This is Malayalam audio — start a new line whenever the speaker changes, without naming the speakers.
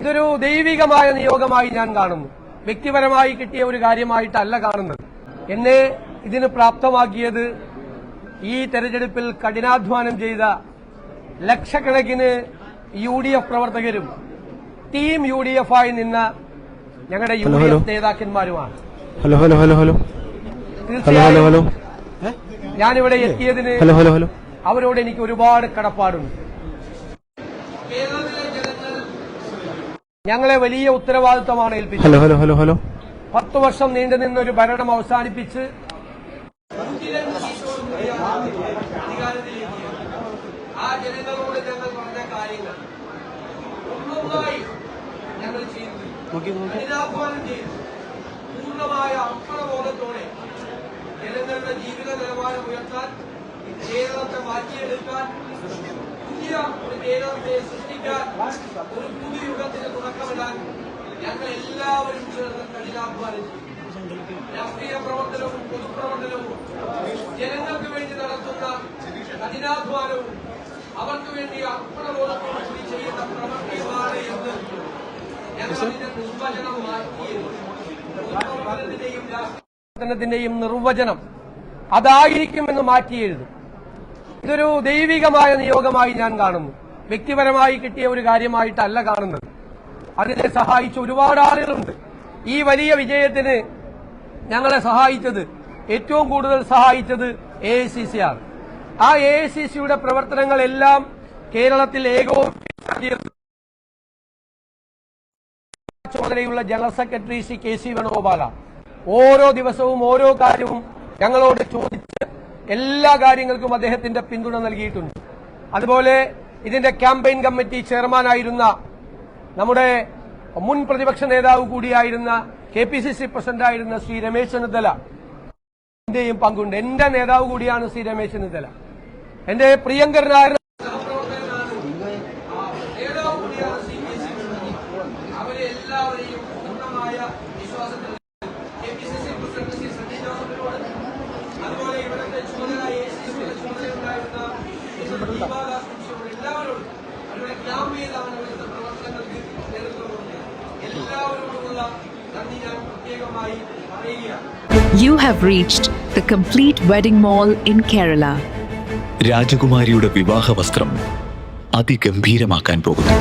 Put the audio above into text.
ഇതൊരു ദൈവികമായ നിയോഗമായി ഞാൻ കാണുന്നു. വ്യക്തിപരമായി കിട്ടിയ ഒരു കാര്യമായിട്ടല്ല കാണുന്നത്. എന്നെ ഇതിന് പ്രാപ്തമാക്കിയത് ഈ തെരഞ്ഞെടുപ്പിൽ കഠിനാധ്വാനം ചെയ്ത ലക്ഷക്കണക്കിന് UDF പ്രവർത്തകരും ടീം UDF ആയി നിന്ന ഞങ്ങളുടെ UDF നേതാക്കന്മാരുമാണ്. തീർച്ചയായും ഞാനിവിടെ എത്തിയതിന് അവരോട് എനിക്ക് ഒരുപാട് കടപ്പാടുണ്ട്. ഞങ്ങളെ വലിയ ഉത്തരവാദിത്തമാണ് ഏൽപ്പിച്ചത്. 10 വർഷം നീണ്ടുനിന്നൊരു ഭരണം അവസാനിപ്പിച്ച് ആ ജനങ്ങളോട് ഞങ്ങൾ പറഞ്ഞ കാര്യങ്ങൾ ഒന്നൊന്നായി ഞങ്ങൾ ചെയ്തു, കഠിനാധ്വാനം ചെയ്തു, പൂർണ്ണമായ അർപ്പണബോധത്തോടെ ജനങ്ങളുടെ ജീവിത നിലവാരം ഉയർത്താൻ, കേരളത്തെ മാറ്റിയെടുക്കാൻ, പുതിയ ഒരു കേരളത്തെ സൃഷ്ടിക്കാൻ, ഒരു പുതിയ യുഗത്തിന് തുടക്കമിടാൻ ഞങ്ങൾ എല്ലാവരും ചേർന്ന് കഠിനാധ്വാനം ചെയ്തു. രാഷ്ട്രീയ പ്രവർത്തനവും പൊതുപ്രവർത്തനവും ജനങ്ങൾക്ക് വേണ്ടി നടത്തുന്ന കഠിനാധ്വാനവും അവർക്ക് വേണ്ടി അർപ്പണബോധത്തോടു കൂടി ചെയ്യുന്ന പ്രവർത്തിയുമാണ് എന്ന് ഞങ്ങളതിന്റെ നിർവചനം മാറ്റിയത്. പൊതുപ്രവർത്തനത്തിന്റെയും രാഷ്ട്രീയത്തിന്റെയും നിർവചനം അതായിരിക്കുമെന്ന് മാറ്റിയെഴുതും. ഇതൊരു ദൈവികമായ നിയോഗമായി ഞാൻ കാണുന്നു. വ്യക്തിപരമായി കിട്ടിയ ഒരു കാര്യമായിട്ടല്ല കാണുന്നത്. അതിനെ സഹായിച്ച ഒരുപാട് ആളുകളുണ്ട്. ഈ വലിയ വിജയത്തിന് ഞങ്ങളെ സഹായിച്ചത്, ഏറ്റവും കൂടുതൽ സഹായിച്ചത് AICC ആണ്. ആ AICCയുടെ പ്രവർത്തനങ്ങളെല്ലാം കേരളത്തിൽ ചുമതലയുള്ള ജനറൽ സെക്രട്ടറി ശ്രീ KC വേണുഗോപാലാണ്. ഓരോ ദിവസവും ഓരോ കാര്യവും ഞങ്ങളോട് ചോദിച്ച് എല്ലാ കാര്യങ്ങൾക്കും അദ്ദേഹത്തിന്റെ പിന്തുണ നൽകിയിട്ടുണ്ട്. അതുപോലെ ഇതിന്റെ ക്യാമ്പയിൻ കമ്മിറ്റി ചെയർമാനായിരുന്ന നമ്മുടെ മുൻ പ്രതിപക്ഷ നേതാവ് കൂടിയായിരുന്ന KPCC പ്രസിഡന്റായിരുന്ന ശ്രീ രമേശ് ചെന്നിത്തലയും പങ്കുണ്ട്. എന്റെ നേതാവ് കൂടിയാണ് ശ്രീ രമേശ് ചെന്നിത്തല. എന്റെ പ്രിയങ്കരനായ നേതാവ് കൂടിയാണ് ശ്രീ KC. അവരെ എല്ലാവരെയും പൂർണ്ണമായ വിശ്വാസത്തിൽ KPCC പ്രസിഡന്റ് ശ്രീ സണ്ണി ജോസഫിനോട്, അതുപോലെ ഇവിടുത്തെ ചുമതല AICCയുടെ ചുമതലയുണ്ടായിരുന്ന എല്ലാവരോടും, അവരുടെ ക്യാമ്പ് ചെയ്താണ് ഇവിടുത്തെ പ്രവർത്തനങ്ങൾക്ക് നേതൃത്വം കൊടുത്തത്. എല്ലാവരോടുമുള്ള നന്ദി ഞാൻ പ്രത്യേകമായി പറയുകയാണ്.
You have reached the complete wedding mall in Kerala.
രാജകുമാരിയുടെ വിവാഹ വസ്ത്രം അതിഗംഭീരമാക്കാൻ പോകുന്നു.